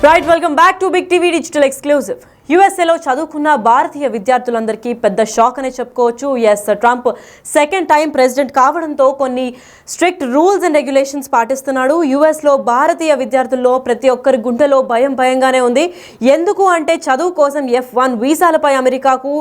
Right welcome back to Big TV digital exclusive. యుఎస్ఏలో చదువుకున్న భారతీయ విద్యార్థులందరికీ పెద్ద షాక్ అనే చెప్పుకోవచ్చు. ట్రంప్ సెకండ్ టైం ప్రెసిడెంట్ కావడంతో కొన్ని స్ట్రిక్ట్ రూల్స్ అండ్ రెగ్యులేషన్స్ పాటిస్తున్నాడు. యుఎస్లో భారతీయ విద్యార్థుల్లో ప్రతి ఒక్కరి గుండెలో భయంగానే ఉంది. ఎందుకు అంటే చదువు కోసం F1 వీసాలపై అమెరికాకు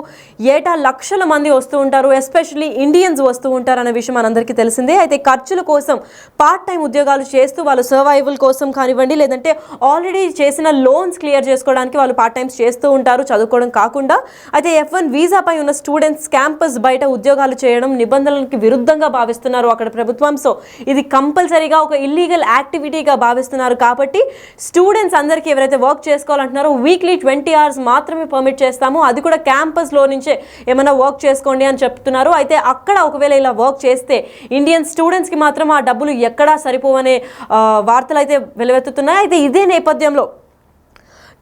ఏటా లక్షల మంది వస్తూ ఉంటారు. ఎస్పెషల్లీ ఇండియన్స్ వస్తూ ఉంటారు అనే విషయం మనందరికీ తెలిసిందే. అయితే ఖర్చుల కోసం పార్ట్ టైం ఉద్యోగాలు చేస్తూ వాళ్ళు సర్వైవల్ కోసం కానివ్వండి, లేదంటే ఆల్రెడీ చేసిన లోన్స్ క్లియర్ చేసుకోవడానికి వాళ్ళు పార్ట్ టైమ్స్ చేస్తూ ఉంటారు చదువుకోవడం కాకుండా. అయితే F1 వీసాపై ఉన్న స్టూడెంట్స్ క్యాంపస్ బయట ఉద్యోగాలు చేయడం నిబంధనలకు విరుద్ధంగా భావిస్తున్నారు అక్కడ ప్రభుత్వం. సో ఇది కంపల్సరీగా ఒక ఇల్లీగల్ యాక్టివిటీగా భావిస్తున్నారు. కాబట్టి స్టూడెంట్స్ అందరికీ ఎవరైతే వర్క్ చేసుకోవాలంటున్నారో వీక్లీ 20 hours మాత్రమే పర్మిట్ చేస్తాము, అది కూడా క్యాంపస్లో నుంచే ఏమైనా వర్క్ చేసుకోండి అని చెప్తున్నారు. అయితే అక్కడ ఒకవేళ ఇలా వర్క్ చేస్తే ఇండియన్ స్టూడెంట్స్కి మాత్రం ఆ డబ్బులు ఎక్కడా సరిపోవనే వార్తలు అయితే వెలువెత్తుతున్నాయి. అయితే ఇదే నేపథ్యంలో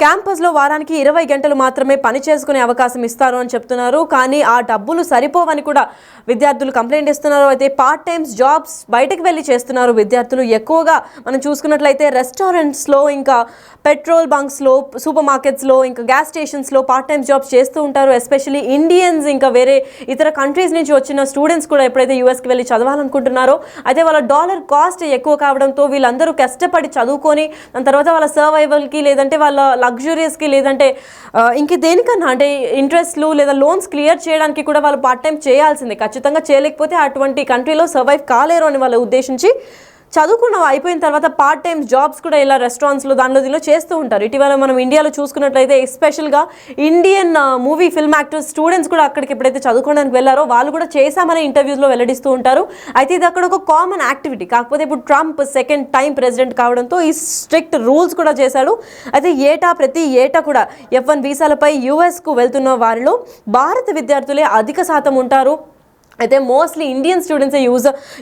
క్యాంపస్లో వారానికి 20 గంటలు మాత్రమే పని చేసుకునే అవకాశం ఇస్తారు అని చెప్తున్నారు. కానీ ఆ డబ్బులు సరిపోవని కూడా విద్యార్థులు కంప్లైంట్ ఇస్తున్నారు. అయితే పార్ట్ టైమ్స్ జాబ్స్ బయటకు వెళ్ళి చేస్తున్నారు విద్యార్థులు. ఎక్కువగా మనం చూసుకున్నట్లయితే రెస్టారెంట్స్లో, ఇంకా పెట్రోల్ బంక్స్లో, సూపర్ మార్కెట్స్లో, ఇంకా గ్యాస్ స్టేషన్స్లో పార్ట్ టైమ్స్ జాబ్స్ చేస్తూ ఉంటారు. ఎస్పెషల్లీ ఇండియన్స్, ఇంకా వేరే ఇతర కంట్రీస్ నుంచి వచ్చిన స్టూడెంట్స్ కూడా ఎప్పుడైతే యూఎస్కి వెళ్ళి చదవాలనుకుంటున్నారో అయితే వాళ్ళ డాలర్ కాస్ట్ ఎక్కువ కావడంతో వీళ్ళందరూ కష్టపడి చదువుకొని దాని తర్వాత వాళ్ళ సర్వైవల్కి, లేదంటే వాళ్ళ లగ్జూరియస్కి, లేదంటే ఇంక దేనికన్నా అంటే ఇంట్రెస్ట్లు లేదా లోన్స్ క్లియర్ చేయడానికి కూడా వాళ్ళు పార్ట్ టైం చేయాల్సిందే. ఖచ్చితంగా చేయలేకపోతే అటువంటి కంట్రీలో సర్వైవ్ కాలేరు అని వాళ్ళు ఉద్దేశించి చదువుకున్న అయిపోయిన తర్వాత పార్ట్ టైం జాబ్స్ కూడా ఇలా రెస్టారెంట్స్లో దీనిలో చేస్తూ ఉంటారు. ఇటీవల మనం ఇండియాలో చూసుకున్నట్లయితే ఎస్పెషల్గా Indian movie film actors students కూడా అక్కడికి ఎప్పుడైతే చదువుకోవడానికి వెళ్ళారో వాళ్ళు కూడా చేశామనే ఇంటర్వ్యూస్లో వెల్లడిస్తూ ఉంటారు. అయితే ఇది అక్కడ ఒక కామన్ యాక్టివిటీ. కాకపోతే ఇప్పుడు ట్రంప్ సెకండ్ టైం ప్రెసిడెంట్ కావడంతో ఈ స్ట్రిక్ట్ రూల్స్ కూడా చేశాడు. అయితే ప్రతి ఏటా కూడా F1 వీసాలపై యుఎస్కు వెళ్తున్న వారిలో భారత విద్యార్థులే అధిక శాతం ఉంటారు. అయితే మోస్ట్లీ ఇండియన్ స్టూడెంట్స్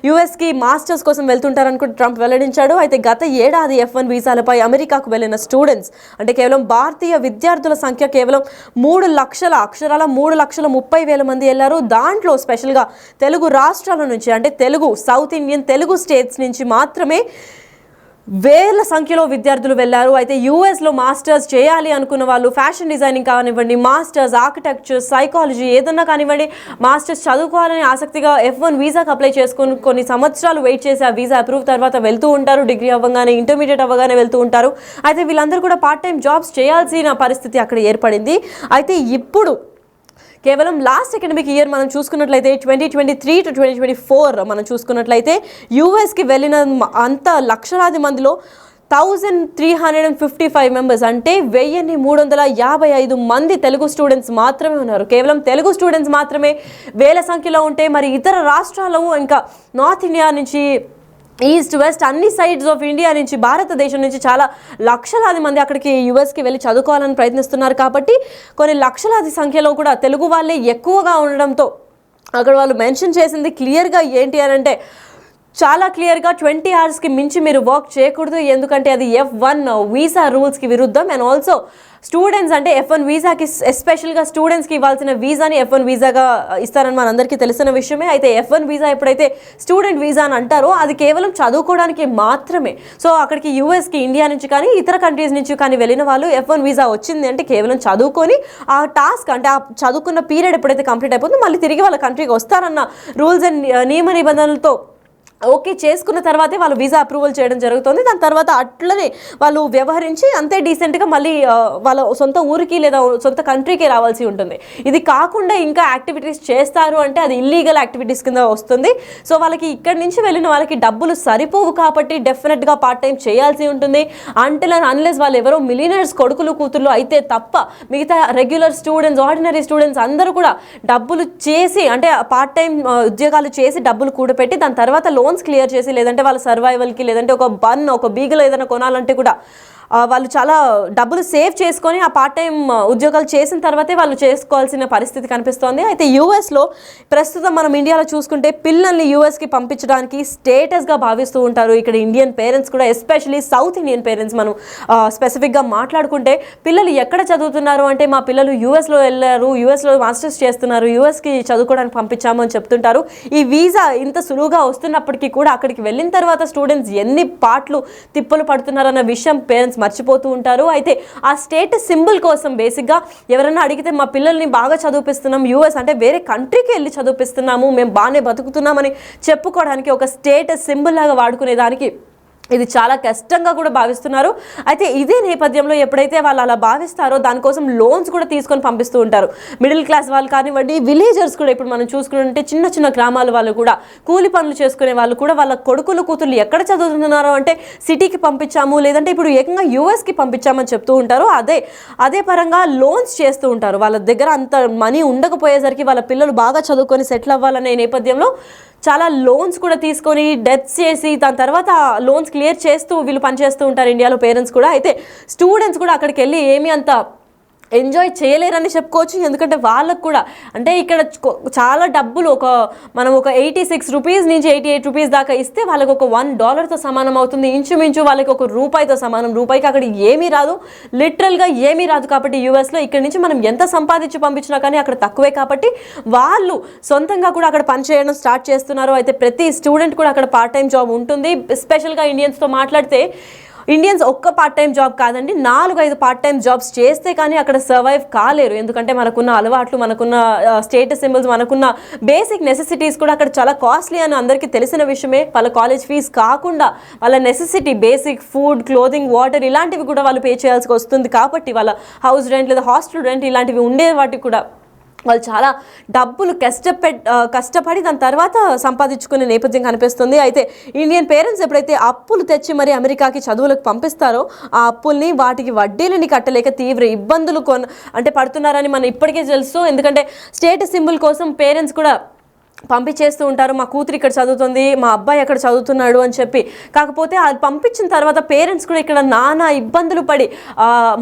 యూఎస్కి మాస్టర్స్ కోసం వెళ్తుంటారని కూడా ట్రంప్ వెల్లడించాడు. అయితే గత ఏడాది F1 వీసాలపై అమెరికాకు వెళ్ళిన స్టూడెంట్స్ అంటే కేవలం భారతీయ విద్యార్థుల సంఖ్య కేవలం 3,30,000 మంది వెళ్ళారు. దాంట్లో స్పెషల్గా తెలుగు రాష్ట్రాల నుంచి అంటే సౌత్ ఇండియన్ తెలుగు స్టేట్స్ నుంచి మాత్రమే వేల సంఖ్యలో విద్యార్థులు వెళ్ళారు. అయితే యూఎస్లో మాస్టర్స్ చేయాలి అనుకున్న వాళ్ళు ఫ్యాషన్ డిజైనింగ్ కానివ్వండి, మాస్టర్స్ ఆర్కిటెక్చర్, సైకాలజీ ఏదన్నా కానివ్వండి, మాస్టర్స్ చదువుకోవాలని ఆసక్తిగా F1 వీసాకి అప్లై చేసుకుని కొన్ని సంవత్సరాలు వెయిట్ చేసి ఆ వీసా అప్రూవ్ తర్వాత వెళ్తూ ఉంటారు. డిగ్రీ అవ్వగానే, ఇంటర్మీడియట్ అవ్వగానే వెళ్తూ ఉంటారు. అయితే వీళ్ళందరూ కూడా పార్ట్ టైం జాబ్స్ చేయాల్సిన పరిస్థితి అక్కడ ఏర్పడింది. అయితే ఇప్పుడు కేవలం లాస్ట్ అకాడమిక్ ఇయర్ మనం చూసుకున్నట్లయితే 2023 to 2024 మనం చూసుకున్నట్లయితే యూఎస్కి వెళ్ళిన అంత లక్షలాది మందిలో 1355 మెంబర్స్ అంటే 1355 మంది తెలుగు స్టూడెంట్స్ మాత్రమే ఉన్నారు. కేవలం తెలుగు స్టూడెంట్స్ మాత్రమే వేల సంఖ్యలో ఉంటే మరి ఇతర రాష్ట్రాలు, ఇంకా నార్త్ ఇండియా నుంచి ఈస్ట్ వెస్ట్ అన్ని సైడ్స్ ఆఫ్ ఇండియా నుంచి, భారతదేశం నుంచి చాలా లక్షలాది మంది అక్కడికి యూఎస్కి వెళ్ళి చదువుకోవాలని ప్రయత్నిస్తున్నారు. కాబట్టి కొన్ని లక్షలాది సంఖ్యలో కూడా తెలుగు వాళ్ళే ఎక్కువగా ఉండడంతో అక్కడ వాళ్ళు మెన్షన్ చేసింది క్లియర్గా ఏంటి అని అంటే చాలా క్లియర్గా 20 hours మించి మీరు వర్క్ చేయకూడదు. ఎందుకంటే అది F1 వీసా రూల్స్కి విరుద్ధం. అండ్ ఆల్సో స్టూడెంట్స్ అంటే F1 వీసాకి ఎస్పెషల్గా స్టూడెంట్స్కి ఇవ్వాల్సిన వీసాని F1 వీసాగా ఇస్తారని మనందరికీ తెలిసిన విషయమే. అయితే F1 వీసా ఎప్పుడైతే స్టూడెంట్ వీసా అని అంటారో అది కేవలం చదువుకోవడానికి మాత్రమే. సో అక్కడికి యూఎస్కి ఇండియా నుంచి కానీ ఇతర కంట్రీస్ నుంచి కానీ వెళ్ళిన వాళ్ళు F1 వీసా వచ్చింది అంటే కేవలం చదువుకొని ఆ టాస్క్ అంటే ఆ చదువుకున్న పీరియడ్ ఎప్పుడైతే కంప్లీట్ అయిపోతుందో మళ్ళీ తిరిగి వాళ్ళ కంట్రీకి వస్తారన్న రూల్స్ అండ్ నియమ నిబంధనలతో ఓకే చేసుకున్న తర్వాతే వాళ్ళు వీసా అప్రూవల్ చేయడం జరుగుతుంది. దాని తర్వాత అట్లనే వాళ్ళు వ్యవహరించి అంతే డీసెంట్గా మళ్ళీ వాళ్ళ సొంత ఊరికి లేదా సొంత కంట్రీకి రావాల్సి ఉంటుంది. ఇది కాకుండా ఇంకా యాక్టివిటీస్ చేస్తారు అంటే అది ఇల్లీగల్ యాక్టివిటీస్ కింద వస్తుంది. సో వాళ్ళకి ఇక్కడి నుంచి వెళ్ళిన వాళ్ళకి డబ్బులు సరిపోవు కాబట్టి డెఫినెట్గా పార్ట్ టైం చేయాల్సి ఉంటుంది. అన్లెస్ వాళ్ళు ఎవరో మిలియనర్స్ కొడుకులు కూతుర్లు అయితే తప్ప మిగతా రెగ్యులర్ స్టూడెంట్స్, ఆర్డినరీ స్టూడెంట్స్ అందరూ కూడా డబ్బులు చేసి అంటే పార్ట్ టైం ఉద్యోగాలు చేసి డబ్బులు కూడపెట్టి దాని తర్వాత లోన్స్ క్లియర్ చేసి, లేదంటే వాళ్ళ సర్వైవల్కి, లేదంటే ఒక బీగలు ఏదైనా కొనాలంటే కూడా వాళ్ళు చాలా డబ్బులు సేవ్ చేసుకొని ఆ పార్ట్ టైం ఉద్యోగాలు చేసిన తర్వాతే వాళ్ళు చేసుకోవాల్సిన పరిస్థితి కనిపిస్తోంది. అయితే యూఎస్లో ప్రస్తుతం మనం ఇండియాలో చూసుకుంటే పిల్లల్ని యూఎస్కి పంపించడానికి స్టేటస్గా భావిస్తూ ఉంటారు ఇక్కడ ఇండియన్ పేరెంట్స్ కూడా, ఎస్పెషలీ సౌత్ ఇండియన్ పేరెంట్స్. మనం స్పెసిఫిక్గా మాట్లాడుకుంటే పిల్లలు ఎక్కడ చదువుతున్నారు అంటే మా పిల్లలు యూఎస్లో వెళ్ళారు, యూఎస్లో మాస్టర్స్ చేస్తున్నారు, యూఎస్కి చదువుకోవడానికి పంపించాము అని చెప్తుంటారు. ఈ వీసా ఇంత సులువుగా వస్తున్నప్పటికీ కూడా అక్కడికి వెళ్ళిన తర్వాత స్టూడెంట్స్ ఎన్ని పాటలు తిప్పలు పడుతున్నారన్న విషయం పేరెంట్స్ మర్చిపోతూ ఉంటారు. అయితే ఆ స్టేటస్ సింబల్ కోసం బేసిక్గా ఎవరైనా అడిగితే మా పిల్లల్ని బాగా చదివిస్తున్నాం, యూఎస్ అంటే వేరే కంట్రీకి వెళ్ళి చదివిస్తున్నాము, మేము బాగానే బతుకుతున్నామని చెప్పుకోవడానికి ఒక స్టేటస్ సింబల్ లాగా వాడుకునేదానికి ఇది చాలా కష్టంగా కూడా భావిస్తున్నారు. అయితే ఇదే నేపథ్యంలో ఎప్పుడైతే వాళ్ళు అలా భావిస్తారో దానికోసం లోన్స్ కూడా తీసుకొని పంపిస్తూ ఉంటారు. మిడిల్ క్లాస్ వాళ్ళు కానివ్వండి, విలేజర్స్ కూడా ఇప్పుడు మనం చూసుకుంటే చిన్న చిన్న గ్రామాల వాళ్ళు కూడా కూలి పనులు చేసుకునే వాళ్ళు కూడా వాళ్ళ కొడుకులు కూతుర్లు ఎక్కడ చదువుతున్నారో అంటే సిటీకి పంపించాము, లేదంటే ఇప్పుడు ఏకంగా యూఎస్కి పంపించామని చెప్తూ ఉంటారు. అదే పరంగా లోన్స్ చేస్తూ ఉంటారు. వాళ్ళ దగ్గర అంత మనీ ఉండకపోయేసరికి వాళ్ళ పిల్లలు బాగా చదువుకొని సెటిల్ అవ్వాలనే నేపథ్యంలో చాలా లోన్స్ కూడా తీసుకొని డెత్స్ చేసి దాని తర్వాత లోన్స్ క్లియర్ చేస్తూ వీళ్ళు పనిచేస్తూ ఉంటారు ఇండియాలో పేరెంట్స్ కూడా. అయితే స్టూడెంట్స్ కూడా అక్కడికి వెళ్ళి ఏమీ అంత ఎంజాయ్ చేయలేరని చెప్పుకోవచ్చు. ఎందుకంటే వాళ్ళకు కూడా అంటే ఇక్కడ చాలా డబ్బులు మనం ఒక 86 రూపీస్ నుంచి 88 రూపీస్ దాకా ఇస్తే వాళ్ళకి ఒక $1తో సమానం అవుతుంది. ఇంచుమించు వాళ్ళకి ఒక రూపాయితో సమానం. రూపాయికి అక్కడ ఏమీ రాదు, లిటరల్గా ఏమీ రాదు. కాబట్టి యూఎస్లో ఇక్కడ నుంచి మనం ఎంత సంపాదించి పంపించినా కానీ అక్కడ తక్కువే. కాబట్టి వాళ్ళు సొంతంగా కూడా అక్కడ పనిచేయడం స్టార్ట్ చేస్తున్నారు. అయితే ప్రతి స్టూడెంట్ కూడా అక్కడ పార్ట్ టైం జాబ్ ఉంటుంది. స్పెషల్గా ఇండియన్స్తో మాట్లాడితే ఇండియన్స్ ఒక్క పార్ట్ టైం జాబ్ కాదండి, 4-5 పార్ట్ టైం జాబ్స్ చేస్తే కానీ అక్కడ సర్వైవ్ కాలేరు. ఎందుకంటే మనకున్న అలవాట్లు, మనకున్న స్టేటస్ సింబల్స్, మనకున్న బేసిక్ నెసెసిటీస్ కూడా అక్కడ చాలా కాస్ట్లీ అని అందరికీ తెలిసిన విషయమే. వాళ్ళ కాలేజ్ ఫీజు కాకుండా వాళ్ళ necessity basic food, clothing, water ఇలాంటివి కూడా వాళ్ళు పే చేయాల్సి వస్తుంది. కాబట్టి వాళ్ళ హౌస్ రెంట్ లేదా హాస్టల్ రెంట్ ఇలాంటివి ఉండే వాటికి కూడా వాళ్ళు చాలా డబ్బులు కష్టపడి దాని తర్వాత సంపాదించుకునే నేపథ్యం కనిపిస్తుంది. అయితే ఇండియన్ పేరెంట్స్ ఎప్పుడైతే అప్పులు తెచ్చి మరి అమెరికాకి చదువులకు పంపిస్తారో ఆ అప్పుల్ని వాటికి వడ్డీలని కట్టలేక తీవ్ర ఇబ్బందులు అంటే పడుతున్నారని మనం ఇప్పటికే తెలుసు. ఎందుకంటే స్టేటస్ సింబల్ కోసం పేరెంట్స్ కూడా పంపించేస్తూ ఉంటారు. మా కూతురు ఇక్కడ చదువుతుంది, మా అబ్బాయి అక్కడ చదువుతున్నాడు అని చెప్పి. కాకపోతే అది పంపించిన తర్వాత పేరెంట్స్ కూడా ఇక్కడ నానా ఇబ్బందులు పడి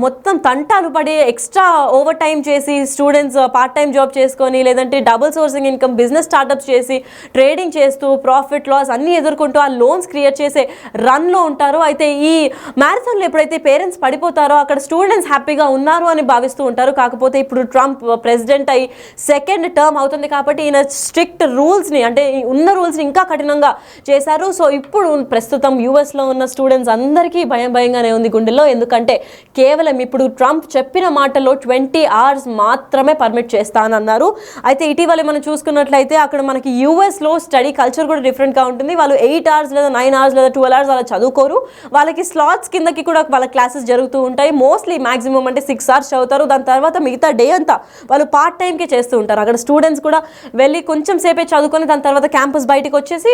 మొత్తం తంటాలు పడి ఎక్స్ట్రా ఓవర్ టైం చేసి స్టూడెంట్స్ పార్ట్ టైం జాబ్ చేసుకొని లేదంటే double sourcing income business startups చేసి ట్రేడింగ్ చేస్తూ ప్రాఫిట్ లాస్ అన్నీ ఎదుర్కొంటూ ఆ లోన్స్ క్రియేట్ చేసే రన్లో ఉంటారు. అయితే ఈ మ్యారథాన్లో ఎప్పుడైతే పేరెంట్స్ పడిపోతారో అక్కడ స్టూడెంట్స్ హ్యాపీగా ఉన్నారు అని భావిస్తూ ఉంటారు. కాకపోతే ఇప్పుడు ట్రంప్ ప్రెసిడెంట్ అయ్యి 2nd టర్మ్ అవుతుంది కాబట్టి ఈయన స్ట్రిక్ట్ రూల్స్ని అంటే ఉన్న రూల్స్ని ఇంకా కఠినంగా చేశారు. సో ఇప్పుడు ప్రస్తుతం యూఎస్లో ఉన్న స్టూడెంట్స్ అందరికీ భయంగానే ఉంది గుండెల్లో. ఎందుకంటే కేవలం ఇప్పుడు ట్రంప్ చెప్పిన మాటల్లో 20 hours మాత్రమే పర్మిట్ చేస్తానన్నారు. అయితే ఇటీవల మనం చూసుకున్నట్లయితే అక్కడ మనకి యూఎస్లో స్టడీ కల్చర్ కూడా డిఫరెంట్గా ఉంటుంది. వాళ్ళు 8 hours లేదా 9 hours లేదా 12 hours అలా చదువుకోరు. వాళ్ళకి స్లాట్స్ కిందకి కూడా వాళ్ళ క్లాసెస్ జరుగుతూ ఉంటాయి. మోస్ట్లీ మాక్సిమం అంటే 6 hours చదువుతారు. దాని తర్వాత మిగతా డే అంతా వాళ్ళు పార్ట్ టైంకే చేస్తూ ఉంటారు. అక్కడ స్టూడెంట్స్ కూడా వెళ్ళి కొంచెం సేపే చదువుకొని దాని తర్వాత క్యాంపస్ బయటకు వచ్చేసి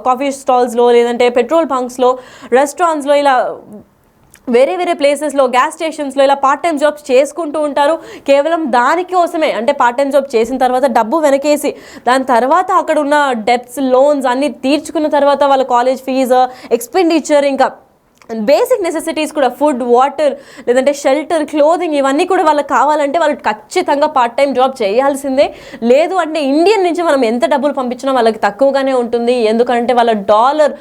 కాఫీ స్టాల్స్లో లేదంటే పెట్రోల్ బంక్స్లో, రెస్టారెంట్స్లో ఇలా వేరే ప్లేసెస్లో, గ్యాస్ స్టేషన్స్లో ఇలా పార్ట్ టైం జాబ్స్ చేసుకుంటూ ఉంటారు. కేవలం దానికోసమే అంటే పార్ట్ టైం జాబ్ చేసిన తర్వాత డబ్బు వెనకేసి దాని తర్వాత అక్కడ ఉన్న డెబ్ట్స్, లోన్స్ అన్నీ తీర్చుకున్న తర్వాత వాళ్ళ కాలేజ్ ఫీజు, ఎక్స్పెండిచర్, ఇంకా బేసిక్ నెసెసిటీస్ కూడా ఫుడ్, వాటర్ లేదంటే షెల్టర్, క్లోదింగ్ ఇవన్నీ కూడా వాళ్ళకి కావాలంటే వాళ్ళు ఖచ్చితంగా పార్ట్ టైం జాబ్ చేయాల్సిందే. లేదు అంటే ఇండియన్ నుంచి మనం ఎంత డబ్బులు పంపించినా వాళ్ళకి తక్కువగానే ఉంటుంది. ఎందుకంటే వాళ్ళ $,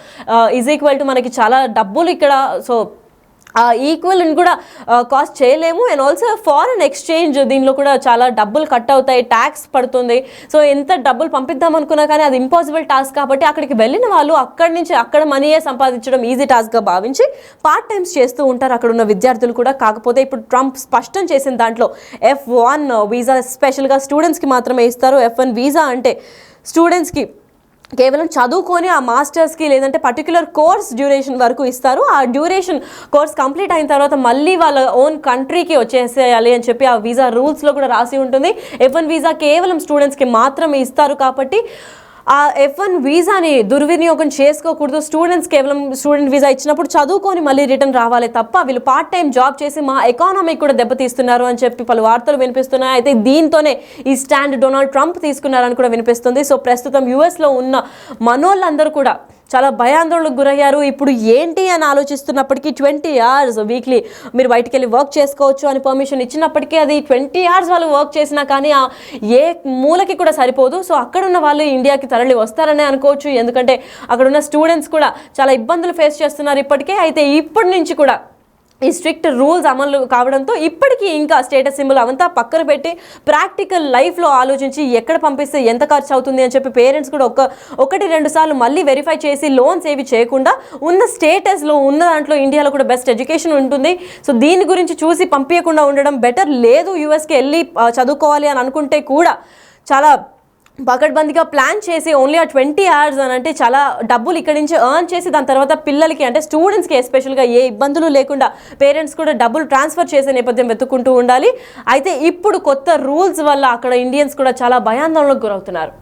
ఈజ్ ఈక్వల్ టు మనకి చాలా డబ్బులు ఇక్కడ. సో ఈక్వల్ కూడా కాస్ట్ చేయలేము. అండ్ ఆల్సో ఫారెన్ ఎక్స్చేంజ్ దీనిలో కూడా చాలా డబ్బులు కట్ అవుతాయి, ట్యాక్స్ పడుతుంది. సో ఎంత డబ్బులు పంపిద్దాం అనుకున్నా కానీ అది ఇంపాసిబుల్ టాస్క్. కాబట్టి అక్కడికి వెళ్ళిన వాళ్ళు అక్కడ మనీయే సంపాదించడం ఈజీ టాస్క్గా భావించి పార్ట్ టైమ్స్ చేస్తూ ఉంటారు అక్కడ ఉన్న విద్యార్థులు కూడా. కాకపోతే ఇప్పుడు ట్రంప్ స్పష్టం చేసిన దాంట్లో F1 వీసా స్పెషల్గా స్టూడెంట్స్కి మాత్రమే ఇస్తారు. F1 వీసా అంటే స్టూడెంట్స్కి కేవలం చదువుకొని ఆ మాస్టర్స్కి లేదంటే పర్టికులర్ కోర్స్ డ్యూరేషన్ వరకు ఇస్తారు. ఆ డ్యూరేషన్ కోర్స్ కంప్లీట్ అయిన తర్వాత మళ్ళీ వాళ్ళ ఓన్ కంట్రీకి వచ్చేసేయాలి అని చెప్పి ఆ వీసా రూల్స్లో కూడా రాసి ఉంటుంది. F1 వీసా కేవలం స్టూడెంట్స్కి మాత్రమే ఇస్తారు. కాబట్టి ఆ F1 వీసాని దుర్వినియోగం చేసుకోకూడదు. స్టూడెంట్స్ కేవలం స్టూడెంట్ వీసా ఇచ్చినప్పుడు చదువుకొని మళ్ళీ రిటర్న్ రావాలి తప్ప వీళ్ళు పార్ట్ టైం జాబ్ చేసి మా ఎకానమీ కూడా దెబ్బతీస్తున్నారు అని చెప్పి పలు వార్తలు వినిపిస్తున్నాయి. అయితే దీంతోనే ఈ స్టాండ్ డొనాల్డ్ ట్రంప్ తీసుకున్నారని కూడా వినిపిస్తుంది. సో ప్రస్తుతం యూఎస్లో ఉన్న మనోళ్ళందరూ కూడా చాలా భయాందోళనకు గురయ్యారు. ఇప్పుడు ఏంటి అని ఆలోచిస్తున్నప్పటికీ 20 hours వీక్లీ మీరు బయటికి వెళ్ళి వర్క్ చేసుకోవచ్చు అని పర్మిషన్ ఇచ్చినప్పటికీ అది 20 hours వాళ్ళు వర్క్ చేసినా కానీ ఏ మూలకి కూడా సరిపోదు. సో అక్కడ ఉన్న వాళ్ళు ఇండియాకి తరలి వస్తారనే అనుకోవచ్చు. ఎందుకంటే అక్కడ ఉన్న స్టూడెంట్స్ కూడా చాలా ఇబ్బందులు ఫేస్ చేస్తున్నారు ఇప్పటికే. అయితే ఇప్పటి నుంచి కూడా ఈ స్ట్రిక్ట్ రూల్స్ అమలు కావడంతో ఇప్పటికీ ఇంకా స్టేటస్ సింబల్ అవంతా పక్కన పెట్టి ప్రాక్టికల్ లైఫ్లో ఆలోచించి ఎక్కడ పంపిస్తే ఎంత ఖర్చు అవుతుంది అని చెప్పి పేరెంట్స్ కూడా ఒకటి రెండు సార్లు మళ్ళీ వెరిఫై చేసి లోన్స్ ఏవి చేయకుండా ఉన్న స్టేటస్లో ఉన్న దాంట్లో ఇండియాలో కూడా బెస్ట్ ఎడ్యుకేషన్ ఉంటుంది. సో దీని గురించి చూసి పంపించకుండా ఉండడం బెటర్. లేదు యూఎస్కి వెళ్ళి చదువుకోవాలి అని అనుకుంటే కూడా చాలా పకడ్బందీగా ప్లాన్ చేసి ఓన్లీ 20 hours అని అంటే చాలా డబ్బులు ఇక్కడి నుంచి ఎర్న్ చేసి దాని తర్వాత పిల్లలకి అంటే స్టూడెంట్స్కి ఎస్పెషల్గా ఏ ఇబ్బందులు లేకుండా పేరెంట్స్ కూడా డబ్బులు ట్రాన్స్ఫర్ చేసే నేపథ్యం వెతుక్కుంటూ ఉండాలి. అయితే ఇప్పుడు కొత్త రూల్స్ వల్ల అక్కడ ఇండియన్స్ కూడా చాలా భయాందోళనకు గురవుతున్నారు.